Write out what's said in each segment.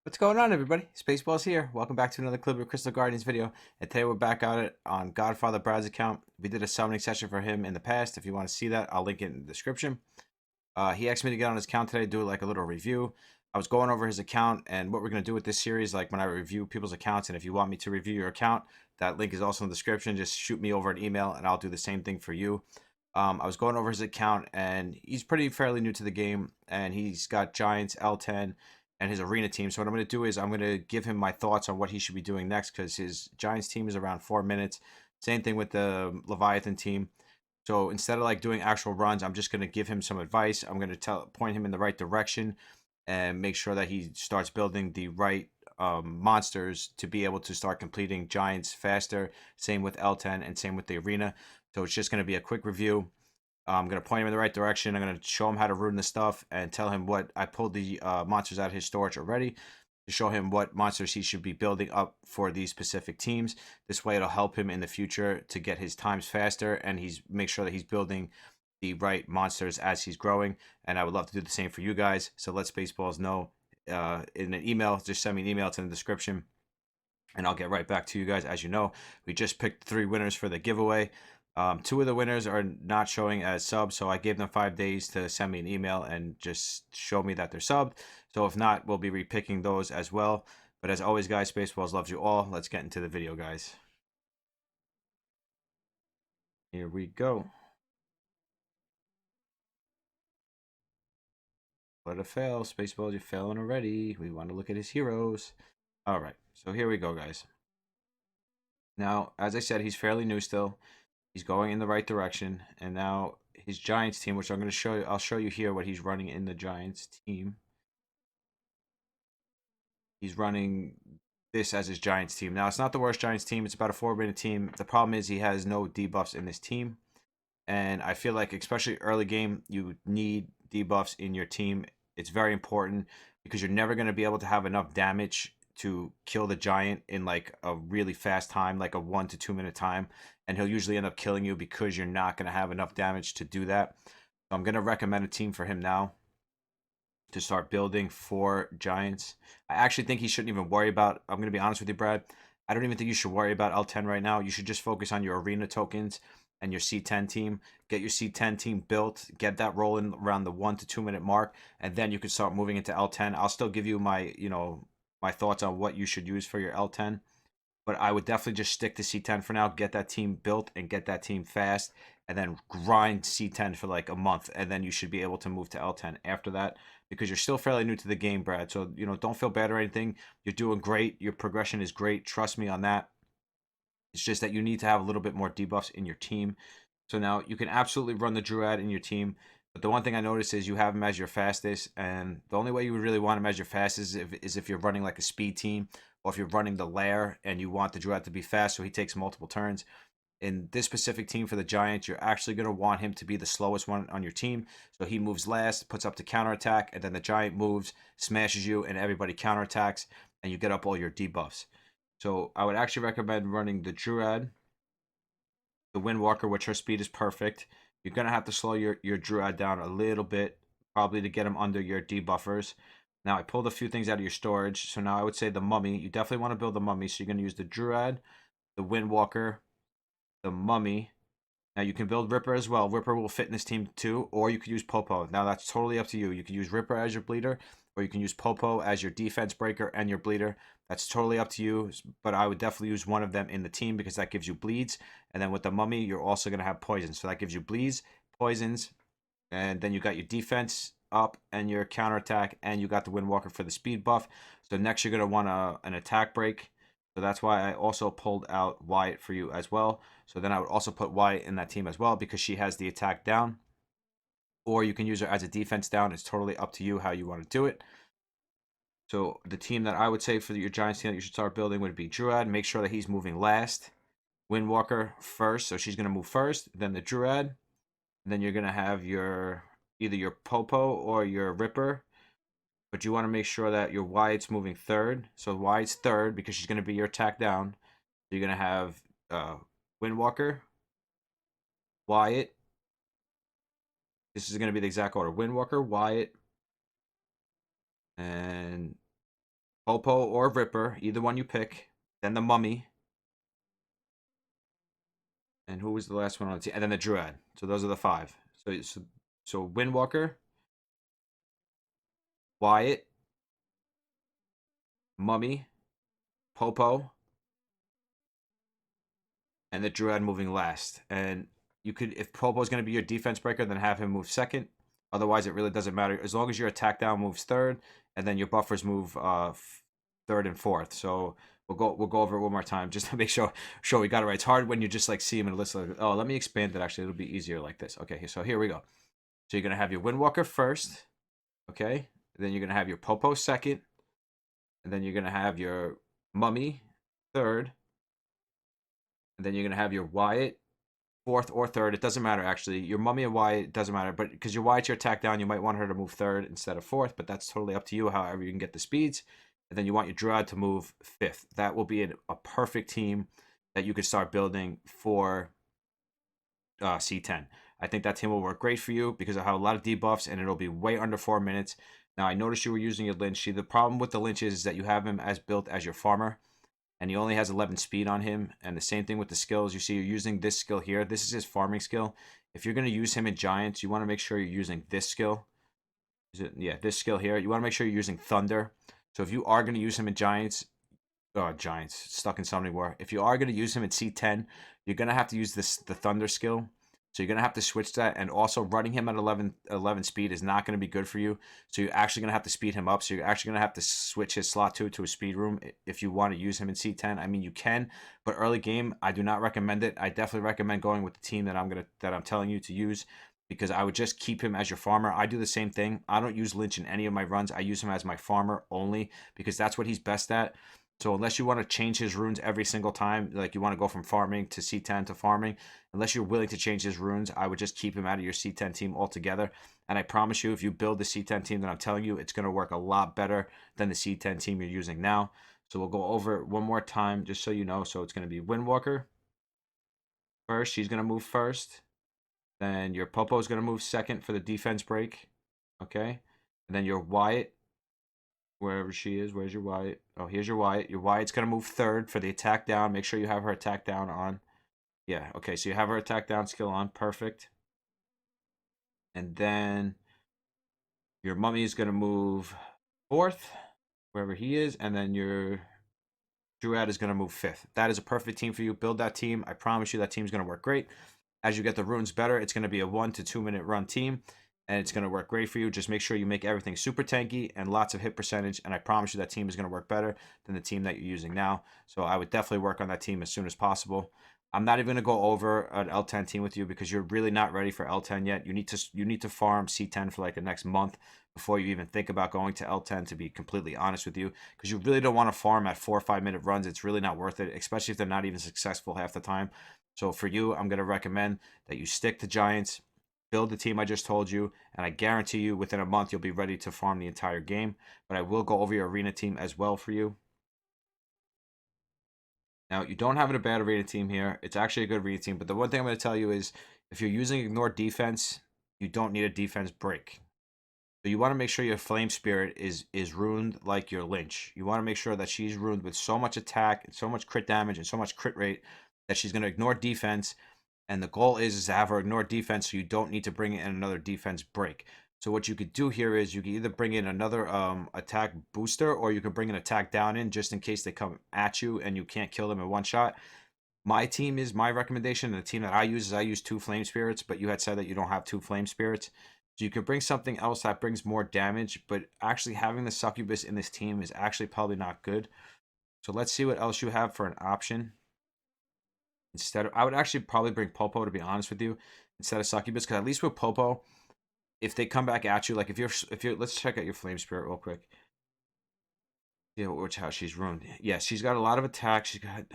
What's going on, everybody? Spaceballs here. Welcome back to another Calibria Crystal Guardians video. And today we're back at it on Godfather Brad's account. We did a summoning session for him in the past. If you want to see that, I'll link it in the description. He asked me to get on his account today, do like a little review. I was going over his account and what we're going to do with this series, like when I review people's accounts. And if you want me to review your account, that link is also in the description. Just shoot me over an email and I'll do the same thing for you. I was going over his account and he's fairly new to the game, and he's got Giants, L10, and his arena team. So what I'm going to do is I'm going to give him my thoughts on what he should be doing next, because his Giants team is around 4 minutes. Same thing with the Leviathan team. So instead of like doing actual runs, I'm just going to give him some advice. I'm going to point him in the right direction and make sure that he starts building the right monsters to be able to start completing Giants faster. Same with L10 and same with the arena. So it's just going to be a quick review. I'm going to point him in the right direction. I'm going to show him how to rune the stuff and tell him what I pulled the monsters out of his storage already to show him what monsters he should be building up for these specific teams. This way it'll help him in the future to get his times faster, and he's make sure that he's building the right monsters as he's growing. And I would love to do the same for you guys. So let Spaceballs know in an email. Just send me an email. It's in the description and I'll get right back to you guys. As you know, we just picked 3 winners for the giveaway. 2 of the winners are not showing as subs, so I gave them 5 days to send me an email and just show me that they're subbed. So if not, we'll be repicking those as well. But as always, guys, Spaceballs loves you all. Let's get into the video, guys. Here we go. What a fail. Spaceballs, you're failing already. We want to look at his heroes. All right, so here we go, guys. Now, as I said, he's fairly new still. He's going in the right direction, and now his Giants team, which I'm going to show you, I'll show you here what he's running in the Giants team. He's running this as his Giants team. Now, it's not the worst Giants team. It's about a 4-minute team. The problem is he has no debuffs in this team, and I feel like especially early game, you need debuffs in your team. It's very important because you're never going to be able to have enough damage to kill the giant in like a really fast time, like a 1 to 2 minute time, and he'll usually end up killing you because you're not going to have enough damage to do that. So I'm going to recommend a team for him now to start building for Giants. I actually think he shouldn't even worry about, I'm going to be honest with you, Brad. I don't even think you should worry about L10 right now. You should just focus on your arena tokens and your C10 team. Get your C10 team built, get that rolling around the 1 to 2 minute mark, and then you can start moving into L10. I'll still give you my, my thoughts on what you should use for your L10. But I would definitely just stick to C10 for now. Get that team built and get that team fast, and then grind C10 for like a month, and then you should be able to move to L10 after that, because you're still fairly new to the game, Brad. So, don't feel bad or anything. You're doing great. Your progression is great. Trust me on that. It's just that you need to have a little bit more debuffs in your team. So now you can absolutely run the Druid in your team. But the one thing I noticed is you have him as your fastest. And the only way you would really want him as your fastest is if you're running like a speed team, or if you're running the lair and you want the Druid to be fast so he takes multiple turns. In this specific team for the Giants, you're actually going to want him to be the slowest one on your team. So he moves last, puts up the counterattack, and then the Giant moves, smashes you, and everybody counterattacks, and you get up all your debuffs. So I would actually recommend running the Druid, the Windwalker, which her speed is perfect. You're going to have to slow your Druid down a little bit, probably to get him under your debuffers. Now, I pulled a few things out of your storage. So now I would say the Mummy. You definitely want to build the Mummy. So you're going to use the Druid, the Windwalker, the Mummy. Now, you can build Ripper as well. Ripper will fit in this team too, or you could use Popo. Now, that's totally up to you. You can use Ripper as your bleeder, or you can use Popo as your defense breaker and your bleeder. That's totally up to you, but I would definitely use one of them in the team because that gives you bleeds. And then with the Mummy, you're also going to have poisons. So that gives you bleeds, poisons, and then you got your defense up and your counterattack, and you got the Windwalker for the speed buff. So next you're going to want an attack break. So that's why I also pulled out Wyatt for you as well. So then I would also put Wyatt in that team as well because she has the attack down. Or you can use her as a defense down. It's totally up to you how you want to do it. So the team that I would say for your Giants team that you should start building would be Druid. Make sure that he's moving last. Windwalker first, so she's going to move first. Then the Druid. And then you're going to have either your Popo or your Ripper. But you want to make sure that your Wyatt's moving third. So Wyatt's third because she's going to be your attack down. So you're going to have Windwalker, Wyatt. This is going to be the exact order. Windwalker, Wyatt, and Popo or Ripper, either one you pick. Then the Mummy. And who was the last one on the team? And then the Druid. So those are the 5. So Windwalker, Wyatt, Mummy, Popo, and the Druid moving last. And you could, if Popo's going to be your defense breaker, then have him move second. Otherwise, it really doesn't matter as long as your attack down moves third, and then your buffers move third and fourth. So we'll go over it one more time just to make sure we got it right. It's hard when you just like see them in a list. Like, oh, let me expand it. Actually, it'll be easier like this. Okay, so here we go. So you're gonna have your Windwalker first, okay? Then you're gonna have your Popo second, and then you're gonna have your Mummy third, and then you're gonna have your Wyatt fourth or third. It doesn't matter actually. Your Mummy and Wyatt doesn't matter, but because your Wyatt's your attack down, you might want her to move third instead of fourth. But that's totally up to you. However, you can get the speeds, and then you want your Druid to move fifth. That will be a perfect team that you could start building for C10. I think that team will work great for you because I have a lot of debuffs and it'll be way under 4 minutes. Now, I noticed you were using your Lynch. See, the problem with the Lynch is that you have him as built as your farmer and he only has 11 speed on him. And the same thing with the skills. You see, you're using this skill here. This is his farming skill. If you're going to use him in Giants, you want to make sure you're using this skill. Yeah, this skill here. You want to make sure you're using Thunder. So if you are going to use him in Giants, Giants, stuck in Summoning War. If you are going to use him in C10, you're going to have to use the Thunder skill. So you're going to have to switch that. And also running him at 11 speed is not going to be good for you. So you're actually going to have to speed him up. So you're actually going to have to switch his slot 2 to a speed room if you want to use him in C10. I mean, you can, but early game, I do not recommend it. I definitely recommend going with the team that I'm telling you to use because I would just keep him as your farmer. I do the same thing. I don't use Lynch in any of my runs. I use him as my farmer only because that's what he's best at. So unless you want to change his runes every single time, like you want to go from farming to C10 to farming, unless you're willing to change his runes, I would just keep him out of your C10 team altogether. And I promise you, if you build the C10 team that I'm telling you, it's going to work a lot better than the C10 team you're using now. So we'll go over it one more time, just so you know. So it's going to be Windwalker first. She's going to move first. Then your Popo is going to move second for the defense break. Okay. And then your Wyatt, wherever she is. Where's your Wyatt? Oh, here's your Wyatt. Your Wyatt's going to move third for the attack down. Make sure you have her attack down on. Yeah, okay, so you have her attack down skill on. Perfect. And then your Mummy is going to move fourth, wherever he is. And then your Druid is going to move fifth. That is a perfect team for you. Build that team. I promise you that team's going to work great. As you get the runes better, it's going to be a 1 to 2 minute run team. And it's going to work great for you. Just make sure you make everything super tanky and lots of hit percentage. And I promise you that team is going to work better than the team that you're using now. So I would definitely work on that team as soon as possible. I'm not even going to go over an L10 team with you because you're really not ready for L10 yet. You need to farm C10 for like the next month before you even think about going to L10, to be completely honest with you, because you really don't want to farm at 4 or 5 minute runs. It's really not worth it, especially if they're not even successful half the time. So for you, I'm going to recommend that you stick to Giants, build the team I just told you, and I guarantee you within a month you'll be ready to farm the entire game. But I will go over your arena team as well for you. Now, you don't have a bad arena team here. It's actually a good arena team. But the one thing I'm going to tell you is if you're using ignore defense, you don't need a defense break. So you want to make sure your Flame Spirit is ruined like your Lynch. You want to make sure that she's ruined with so much attack and so much crit damage and so much crit rate that she's going to ignore defense. And the goal is to have her ignore defense so you don't need to bring in another defense break. So what you could do here is you can either bring in another attack booster, or you can bring an attack down in just in case they come at you and you can't kill them in one shot. My recommendation, and the team that I use, is I use 2 Flame Spirits, but you had said that you don't have 2 Flame Spirits. So you could bring something else that brings more damage, but actually having the Succubus in this team is actually probably not good. So let's see what else you have for an option. I would actually probably bring Popo, to be honest with you, instead of Succubus, because at least with Popo, if they come back at you, like if you're, let's check out your Flame Spirit real quick. Yeah, which how she's ruined. Yeah, she's got a lot of attack. She's got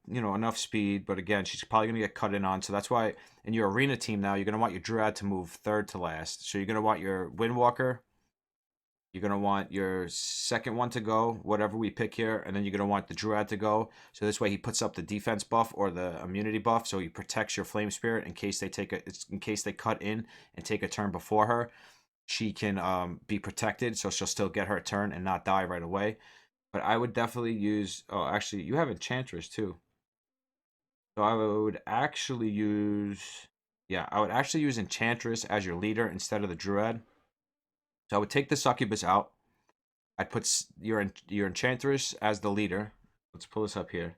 enough speed, but again, she's probably gonna get cut in on. So that's why in your arena team now, you're gonna want your Druid to move third to last. So you're gonna want your Windwalker. You're going to want your second one to go, whatever we pick here, and then you're going to want the Druid to go. So this way he puts up the defense buff or the immunity buff, so he protects your Flame Spirit in case they cut in and take a turn before her. she can be protected, so she'll still get her turn and not die right away. But I would definitely use. Oh, actually, you have Enchantress too. So I would actually use. Yeah, I would actually use Enchantress as your leader instead of the Druid. So I would take the Succubus out. I'd put your Enchantress as the leader. Let's pull this up here.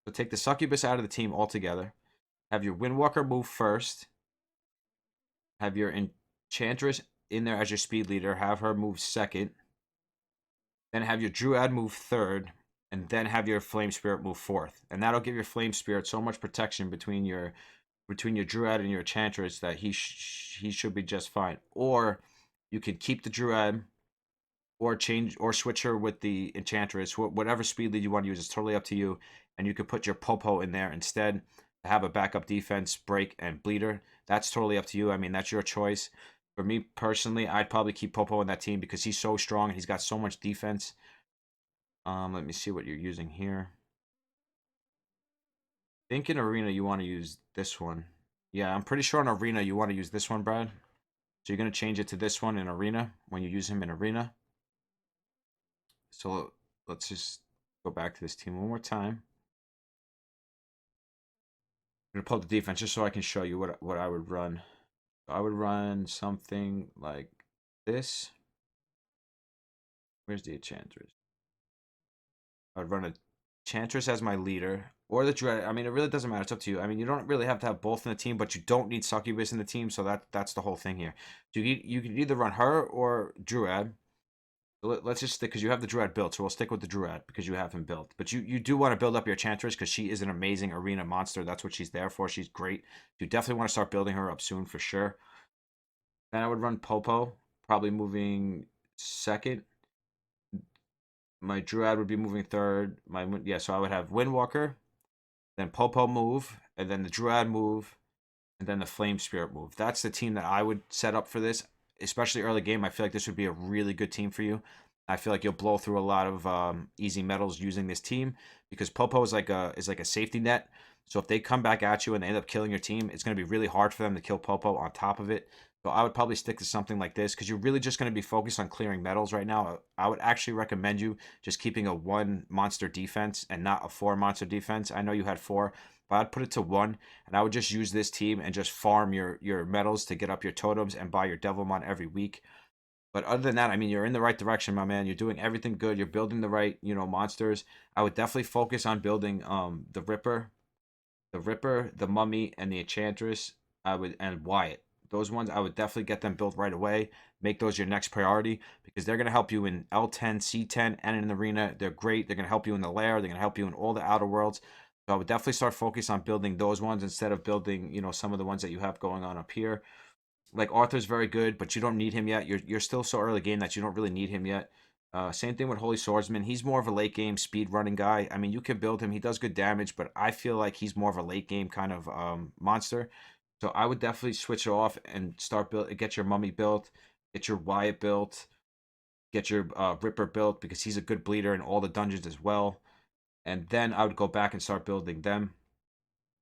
So take the Succubus out of the team altogether. Have your Windwalker move first. Have your Enchantress in there as your speed leader. Have her move second. Then have your Druid move third. And then have your Flame Spirit move fourth. And that'll give your Flame Spirit so much protection between your Druid and your Enchantress that he should be just fine. Or you could keep the Druid or change or switch her with the Enchantress. Whatever speed lead you want to use is totally up to you. And you could put your Popo in there instead to have a backup defense, break, and bleeder. That's totally up to you. I mean, that's your choice. For me personally, I'd probably keep Popo in that team because he's so strong and he's got so much defense. Let me see what you're using here. I think in Arena you want to use this one. Yeah, I'm pretty sure in Arena you want to use this one, Brad. So you're going to change it to this one in Arena when you use him in Arena. So let's just go back to this team one more time. I'm going to pull the defense just so I can show you what I would run. So I would run something like this. Where's the Enchantress? I would run a Enchantress as my leader. Or the Dread. I mean, it really doesn't matter. It's up to you. I mean, you don't really have to have both in the team, but you don't need Succubus in the team, so that's the whole thing here. So you can either run her or Druid. Let's just stick because you have the Druid built, so we'll stick with the Druid because you have him built. But you do want to build up your Enchantress because she is an amazing arena monster. That's what she's there for. She's great. You definitely want to start building her up soon for sure. Then I would run Popo, probably moving second. My Druid would be moving third. So I would have Windwalker, then Popo move, and then the Druid move, and then the Flame Spirit move. That's the team that I would set up for this, especially early game. I feel like this would be a really good team for you. I feel like you'll blow through a lot of easy medals using this team because Popo is like a safety net. So if they come back at you and they end up killing your team, it's going to be really hard for them to kill Popo on top of it. So I would probably stick to something like this because you're really just going to be focused on clearing medals right now. I would actually recommend you just keeping a 1 monster defense and not a 4 monster defense. I know you had 4, but I'd put it to 1, and I would just use this team and just farm your medals to get up your totems and buy your Devilmon every week. But other than that, I mean, you're in the right direction, my man. You're doing everything good. You're building the right, monsters. I would definitely focus on building the Ripper, the Mummy, and the Enchantress. And Wyatt. Those ones I would definitely get them built right away. Make those your next priority because they're gonna help you in L10, C10, and in the arena. They're great. They're gonna help you in the lair. They're gonna help you in all the outer worlds. So I would definitely start focus on building those ones instead of building, some of the ones that you have going on up here. Like Arthur's very good, but you don't need him yet. You're still so early game that you don't really need him yet. Same thing with Holy Swordsman. He's more of a late game speed running guy. I mean, you can build him. He does good damage, but I feel like he's more of a late game kind of monster. So I would definitely switch it off and get your Mummy built, get your Wyatt built, get your Ripper built because he's a good bleeder in all the dungeons as well. And then I would go back and start building them.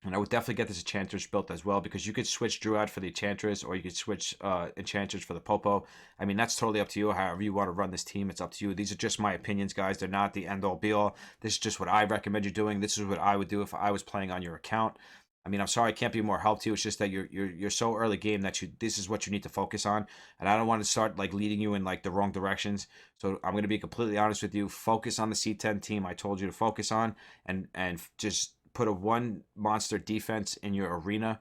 And I would definitely get this Enchantress built as well because you could switch Druid for the Enchantress or you could switch Enchantress for the Popo. I mean, that's totally up to you. However you want to run this team, it's up to you. These are just my opinions, guys. They're not the end-all, be-all. This is just what I recommend you doing. This is what I would do if I was playing on your account. I mean, I'm sorry I can't be more help to you. It's just that you're so early game that this is what you need to focus on, and I don't want to start like leading you in like the wrong directions. So I'm going to be completely honest with you. Focus on the C10 team I told you to focus on, and just put a 1 monster defense in your arena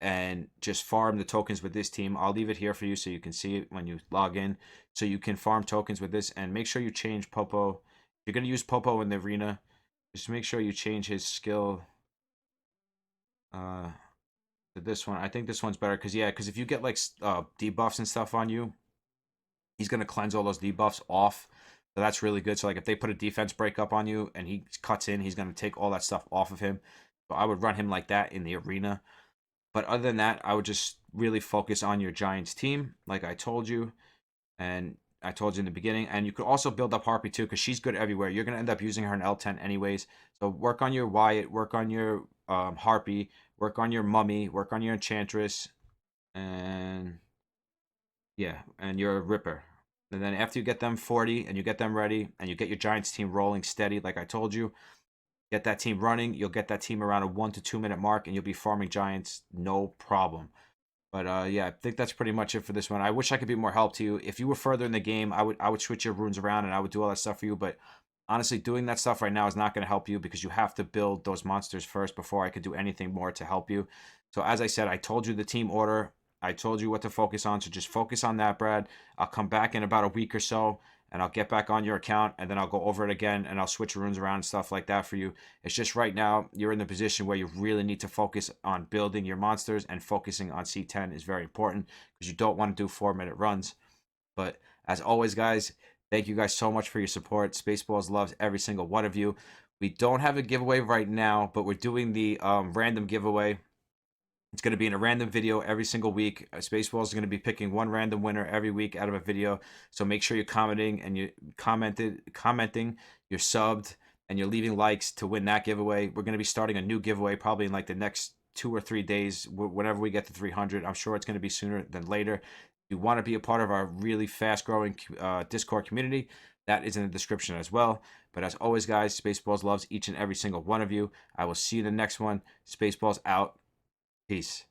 and just farm the tokens with this team. I'll leave it here for you so you can see it when you log in. So you can farm tokens with this and make sure you change Popo. If you're going to use Popo in the arena, just make sure you change his skill to this one. I think this one's better because if you get like debuffs and stuff on you, he's going to cleanse all those debuffs off. So that's really good. So like if they put a defense break up on you and he cuts in, he's going to take all that stuff off of him. So I would run him like that in the arena. But other than that, I would just really focus on your Giants team, like I told you. And I told you in the beginning. And you could also build up Harpy too, because she's good everywhere. You're going to end up using her in L10 anyways. So work on your Wyatt, work on your Harpy, work on your Mummy, work on your Enchantress. And Yeah, and you're a ripper. And then after you get them 40 and you get them ready and you get your Giants team rolling steady, like I told you, get that team running. You'll get that team around a 1 to 2 minute mark and you'll be farming Giants no problem. But yeah, I think that's pretty much it for this one. I wish I could be more help to you. If you were further in the game, I would switch your runes around and I would do all that stuff for you. But honestly, doing that stuff right now is not going to help you because you have to build those monsters first before I could do anything more to help you. So as I said, I told you the team order. I told you what to focus on. So just focus on that, Brad. I'll come back in about a week or so and I'll get back on your account and then I'll go over it again and I'll switch runes around and stuff like that for you. It's just right now you're in the position where you really need to focus on building your monsters, and focusing on C10 is very important because you don't want to do 4 minute runs. But as always, guys, thank you guys so much for your support. Spaceballs loves every single one of you. We don't have a giveaway right now, but we're doing the random giveaway. It's going to be in a random video every single week. Spaceballs is going to be picking one random winner every week out of a video. So make sure you're commenting and you commenting, you're subbed, and you're leaving likes to win that giveaway. We're going to be starting a new giveaway probably in like the next 2 or 3 days, whenever we get to 300. I'm sure it's going to be sooner than later. If you want to be a part of our really fast growing Discord community, that is in the description as well. But as always, guys, Spaceballs loves each and every single one of you. I will see you in the next one. Spaceballs out. Peace.